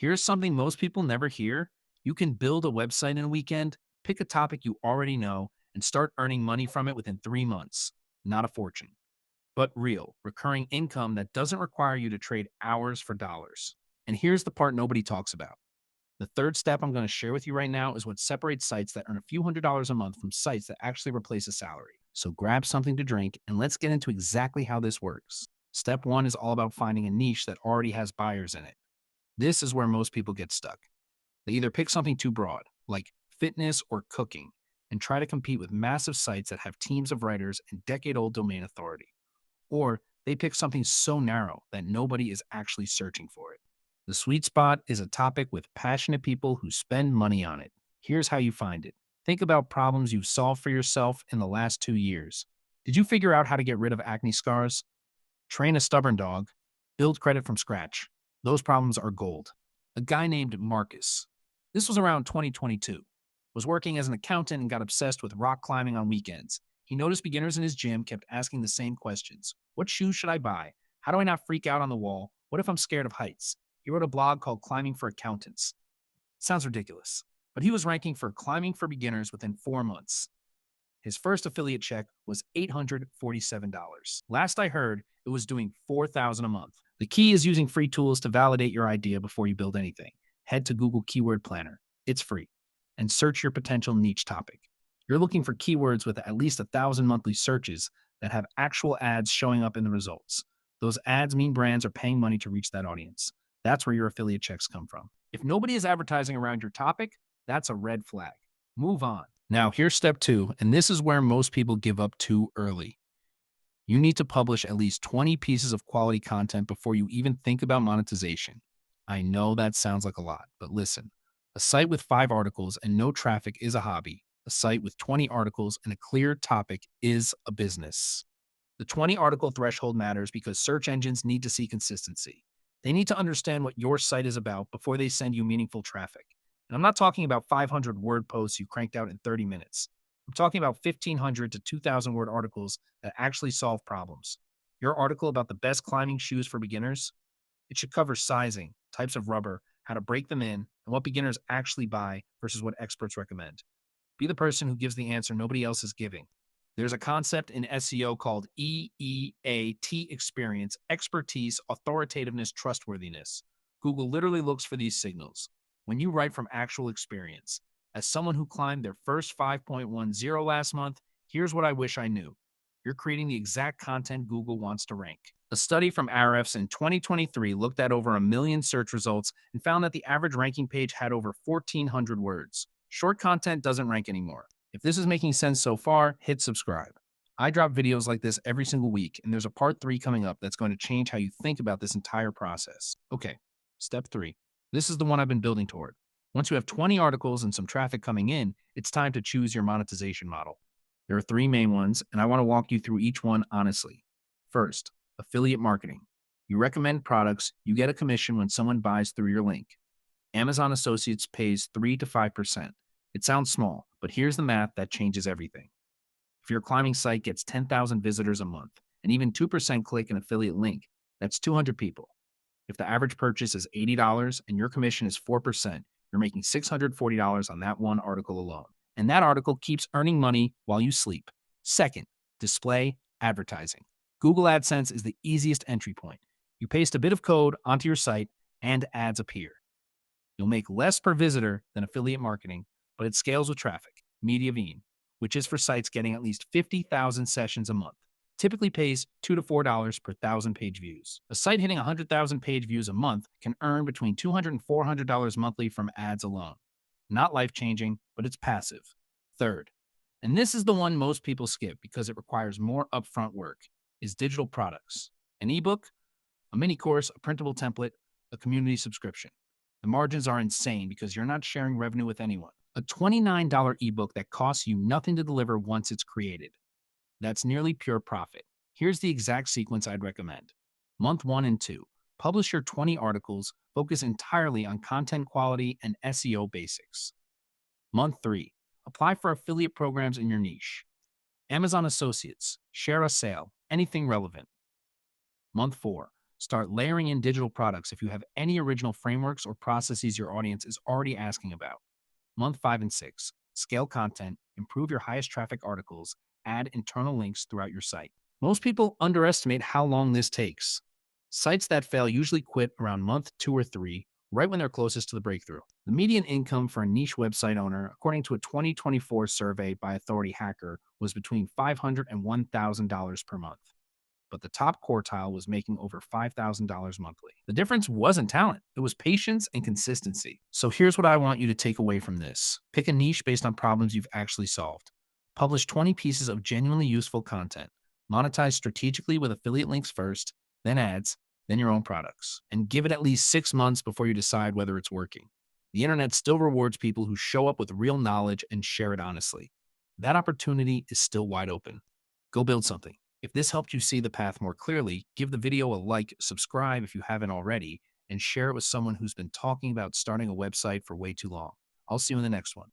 Here's something most people never hear. You can build a website in a weekend, pick a topic you already know, and start earning money from it within 3 months. Not a fortune, but real, recurring income that doesn't require you to trade hours for dollars. And here's the part nobody talks about. The third step I'm going to share with you right now is what separates sites that earn a few $100s a month from sites that actually replace a salary. So grab something to drink and let's get into exactly how this works. Step one is all about finding a niche that already has buyers in it. This is where most people get stuck. They either pick something too broad, like fitness or cooking, and try to compete with massive sites that have teams of writers and decade-old domain authority. Or they pick something so narrow that nobody is actually searching for it. The sweet spot is a topic with passionate people who spend money on it. Here's how you find it. Think about problems you've solved for yourself in the last 2 years. Did you figure out how to get rid of acne scars? Train a stubborn dog? Build credit from scratch? Those problems are gold. A guy named Marcus, this was around 2022, was working as an accountant and got obsessed with rock climbing on weekends. He noticed beginners in his gym kept asking the same questions. What shoes should I buy? How do I not freak out on the wall? What if I'm scared of heights? He wrote a blog called Climbing for Accountants. Sounds ridiculous, but he was ranking for climbing for beginners within 4 months. His first affiliate check was $847. Last I heard, it was doing $4,000 a month. The key is using free tools to validate your idea before you build anything. Head to Google Keyword Planner. It's free. And search your potential niche topic. You're looking for keywords with at least 1,000 monthly searches that have actual ads showing up in the results. Those ads mean brands are paying money to reach that audience. That's where your affiliate checks come from. If nobody is advertising around your topic, that's a red flag. Move on. Now, here's step two, and this is where most people give up too early. You need to publish at least 20 pieces of quality content before you even think about monetization. I know that sounds like a lot, but listen, a site with 5 articles and no traffic is a hobby. A site with 20 articles and a clear topic is a business. The 20 article threshold matters because search engines need to see consistency. They need to understand what your site is about before they send you meaningful traffic. And I'm not talking about 500 word posts you cranked out in 30 minutes. I'm talking about 1,500 to 2,000 word articles that actually solve problems. Your article about the best climbing shoes for beginners? It should cover sizing, types of rubber, how to break them in, and what beginners actually buy versus what experts recommend. Be the person who gives the answer nobody else is giving. There's a concept in SEO called EEAT experience, expertise, authoritativeness, trustworthiness. Google literally looks for these signals. When you write from actual experience, as someone who climbed their first 5.10 last month, here's what I wish I knew. You're creating the exact content Google wants to rank. A study from Ahrefs in 2023 looked at over 1 million search results and found that the average ranking page had over 1,400 words. Short content doesn't rank anymore. If this is making sense so far, hit subscribe. I drop videos like this every single week, and there's a part 3 coming up that's going to change how you think about this entire process. Okay, step 3. This is the one I've been building toward. Once you have 20 articles and some traffic coming in, it's time to choose your monetization model. There are 3 main ones, and I want to walk you through each one honestly. First, affiliate marketing. You recommend products, you get a commission when someone buys through your link. Amazon Associates pays 3 to 5%. It sounds small, but here's the math that changes everything. If your climbing site gets 10,000 visitors a month, and even 2% click an affiliate link, that's 200 people. If the average purchase is $80 and your commission is 4%, you're making $640 on that one article alone. And that article keeps earning money while you sleep. Second, display advertising. Google AdSense is the easiest entry point. You paste a bit of code onto your site and ads appear. You'll make less per visitor than affiliate marketing, but it scales with traffic. Mediavine, which is for sites getting at least 50,000 sessions a month, typically pays $2 to $4 per 1,000 page views. A site hitting 100,000 page views a month can earn between $200 and $400 monthly from ads alone. Not life-changing, but it's passive. Third, and this is the one most people skip because it requires more upfront work, is digital products. An ebook, a mini course, a printable template, a community subscription. The margins are insane because you're not sharing revenue with anyone. A $29 ebook that costs you nothing to deliver once it's created. That's nearly pure profit. Here's the exact sequence I'd recommend. Month 1 and 2, publish your 20 articles, focus entirely on content quality and SEO basics. Month 3, apply for affiliate programs in your niche. Amazon Associates, share a sale, anything relevant. Month 4, Start layering in digital products if you have any original frameworks or processes your audience is already asking about. Month 5 and 6, scale content, improve your highest traffic articles, add internal links throughout your site. Most people underestimate how long this takes. Sites that fail usually quit around month 2 or 3, right when they're closest to the breakthrough. The median income for a niche website owner, according to a 2024 survey by Authority Hacker, was between $500 and $1,000 per month, but the top quartile was making over $5,000 monthly. The difference wasn't talent, it was patience and consistency. So here's what I want you to take away from this: pick a niche based on problems you've actually solved. Publish 20 pieces of genuinely useful content. Monetize strategically with affiliate links first, then ads, then your own products. And give it at least 6 months before you decide whether it's working. The internet still rewards people who show up with real knowledge and share it honestly. That opportunity is still wide open. Go build something. If this helped you see the path more clearly, give the video a like, subscribe if you haven't already, and share it with someone who's been talking about starting a website for way too long. I'll see you in the next one.